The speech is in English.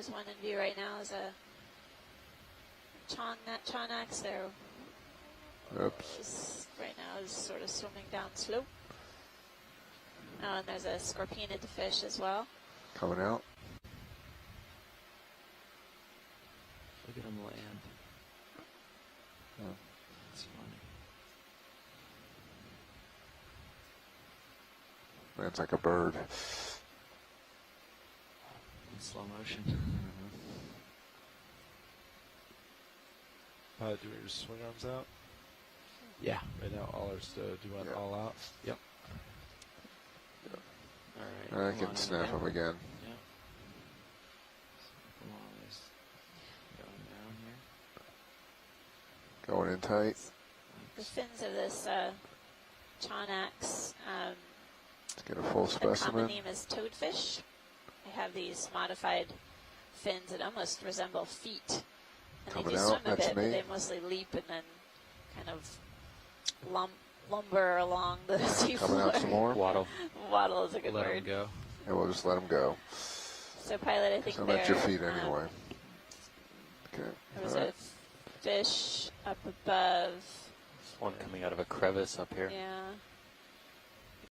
There's one in view right now. Is a Chonax. There. Oops. Right now is sort of swimming down slope. Oh, and there's a scorpionid fish as well. Coming out. Look at him land. Yeah. That's funny. Lands like a bird. In slow motion. Do we just swing arms out? Yeah. Right now, all ours do you want all out? Yep. All right. I can snap him again. Yeah. Come on, there's going down here. Going in tight. The fins of this Chonax. Let's get a full The specimen. common name is toadfish. They have these modified fins that almost resemble feet. And Coming they do out, swim a that's bit, me. but they mostly leap and then kind of lumber along the seafloor. Coming out some more. Waddle. Waddle is a good Let word. him go. And we'll just let him go. So pilot, I think I'm at your they're, feet anyway. Okay. There was All right. a fish up above. There's one coming out of a crevice up here. Yeah.